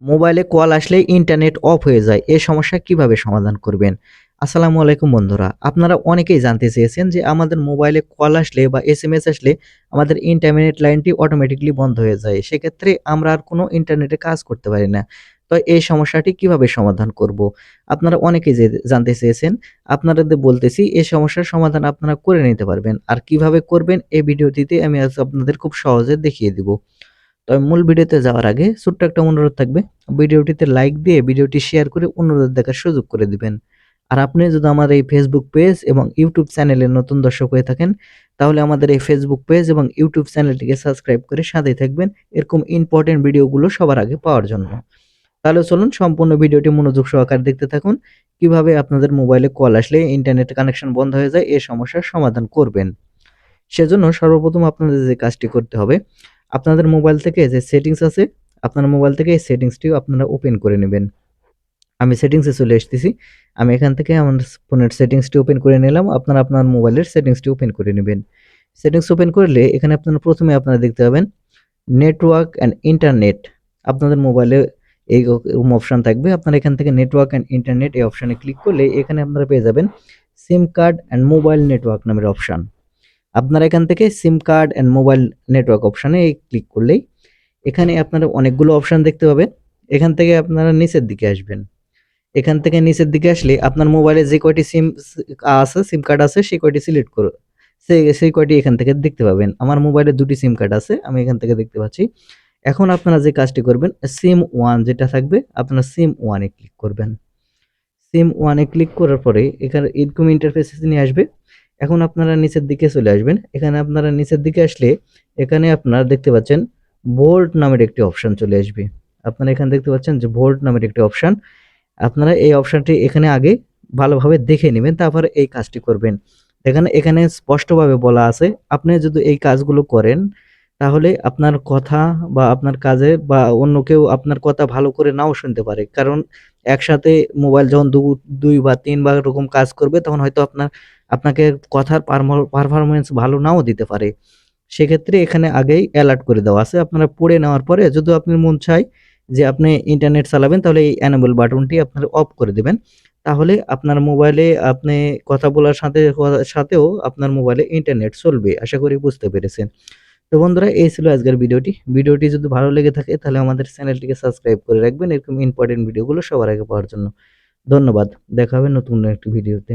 মোবাইলে কল আসলে internet of হয়ে যায়। এই সমস্যা কিভাবে সমাধান করবেন? আসসালামু আলাইকুম বন্ধুরা। আপনারা অনেকেই জানতে চেয়েছেন যে আমাদের মোবাইলে কল আসলে বা এসএমএস আসলে আমাদের ইন্টারনেট লাইনটি অটোমেটিক্যালি বন্ধ হয়ে যায়। সেক্ষেত্রে আমরা আর কোনো ইন্টারনেটে কাজ করতে পারি না। তো এই সমস্যাটি কিভাবে সমাধান করব? আপনারা অনেকেই জানতে চেয়েছেন। আপনাদের বলতেছি এই সমস্যার সমাধান আপনারা করে নিতে পারবেন। আর কিভাবে করবেন এই ভিডিওটিতে আমি আজ আপনাদের খুব সহজে দেখিয়ে দিব। তবে মূল ভিডিওতে যাওয়ার আগে ছোট্ট একটা অনুরোধ থাকবে। ভিডিওটিতে লাইক দিয়ে ভিডিওটি শেয়ার করে অন্যদের দেখার সুযোগ করে দিবেন। আর আপনি যদি আমার এই ফেসবুক পেজ এবং ইউটিউব চ্যানেলের নতুন দর্শক হয়ে থাকেন, তাহলে আমাদের এই ফেসবুক পেজ এবং ইউটিউব চ্যানেলটিকে সাবস্ক্রাইব করে সাথেই থাকবেন এরকম ইম্পোর্টেন্ট ভিডিওগুলো সবার আগে পাওয়ার জন্য। তাহলে চলুন সম্পূর্ণ ভিডিওটি মনোযোগ সহকারে দেখতে থাকুন। কিভাবে আপনাদের মোবাইলে কল আসলে ইন্টারনেট কানেকশন বন্ধ হয়ে যায় এই সমস্যার সমাধান করবেন। সেজন্য সর্বপ্রথম আপনাদের যে কাজটি করতে হবে, আপনাদের মোবাইল থেকে যে সেটিংস আছে, আপনার মোবাইল থেকে এই সেটিংসটিও আপনারা ওপেন করে নেবেন। আমি সেটিংসে চলে আসতেছি। আমি এখান থেকে আমার ফোনের সেটিংসটি ওপেন করে নিলাম। আপনারা আপনার মোবাইলের সেটিংসটি ওপেন করে নেবেন। সেটিংস ওপেন করলে এখানে আপনারা প্রথমে দেখতে পাবেন নেটওয়ার্ক অ্যান্ড ইন্টারনেট। আপনাদের মোবাইলে এইরকম অপশন থাকবে। আপনারা এখান থেকে নেটওয়ার্ক অ্যান্ড ইন্টারনেট এই অপশনে ক্লিক করলে এখানে আপনারা পেয়ে যাবেন সিম কার্ড অ্যান্ড মোবাইল নেটওয়ার্ক নামের অপশন। আপনারা এখান থেকে সিম কার্ড অ্যান্ড মোবাইল নেটওয়ার্ক অপশানে ক্লিক করলেই এখানে আপনারা অনেকগুলো অপশান দেখতে পাবেন। এখান থেকে আপনারা নিচের দিকে আসবেন। এখান থেকে নিচের দিকে আসলে আপনার মোবাইলে যে কয়টি সিম কার্ড আছে সেই কয়টি সিলেক্ট করো। সেই কয়টি এখান থেকে দেখতে পাবেন। আমার মোবাইলে ২ টি সিম কার্ড আছে। আমি এখান থেকে দেখতে পাচ্ছি। এখন আপনারা যে কাজটি করবেন সিম 1 যেটা থাকবে আপনারা সিম 1 এ ক্লিক করবেন। সিম 1 এ ক্লিক করার পরে এখানে এরকম ইন্টারফেসে নিয়ে আসবে। এখন আপনারা নিচের দিকে চলে আসবেন। এখানে আপনারা নিচের দিকে আসলে এখানে আপনারা দেখতে পাচ্ছেন ভোল্ট নামের একটি অপশন চলে আসবে। আপনারা এখানে দেখতে পাচ্ছেন যে ভোল্ট নামের একটি অপশন। আপনারা এই অপশনটি এখানে আগে ভালোভাবে দেখে নেবেন, তারপরে এই কাজটি করবেন। এখানে স্পষ্টভাবে বলা আছে, আপনি যদি এই কাজগুলো করেন তাহলে আপনার কথা বা আপনার কাজে বা অন্য কেউ আপনার কথা ভালো করে নাও শুনতে পারে। কারণ একসাথে মোবাইল যখন ২ বা ৩ বার এরকম কাজ করবে তখন হয়তো আপনাকে কথার পারফরম্যান্স ভালো নাও দিতে পারে। সেক্ষেত্রে এখানে আগেই এলার্ট করে দেওয়া আছে। আপনারা পড়ে নেওয়ার পরে যদি আপনার মন চায় যে আপনি ইন্টারনেট চালাবেন তাহলে এই এনেবল বাটনটি আপনারা অফ করে দিবেন। তাহলে আপনার মোবাইলে আপনি কথা বলার সাথেও আপনার মোবাইলে ইন্টারনেট চলবে। আশা করি বুঝতে পেরেছেন। তো বন্ধুরা এই ছিল আজকের ভিডিওটি। ভিডিওটি যদি ভালো লেগে থাকে তাহলে আমাদের চ্যানেলটিকে সাবস্ক্রাইব করে রাখবেন এরকম ইম্পোর্টেন্ট ভিডিওগুলো সবার আগে পাওয়ার জন্য। ধন্যবাদ। দেখা হবে নতুন একটি ভিডিওতে।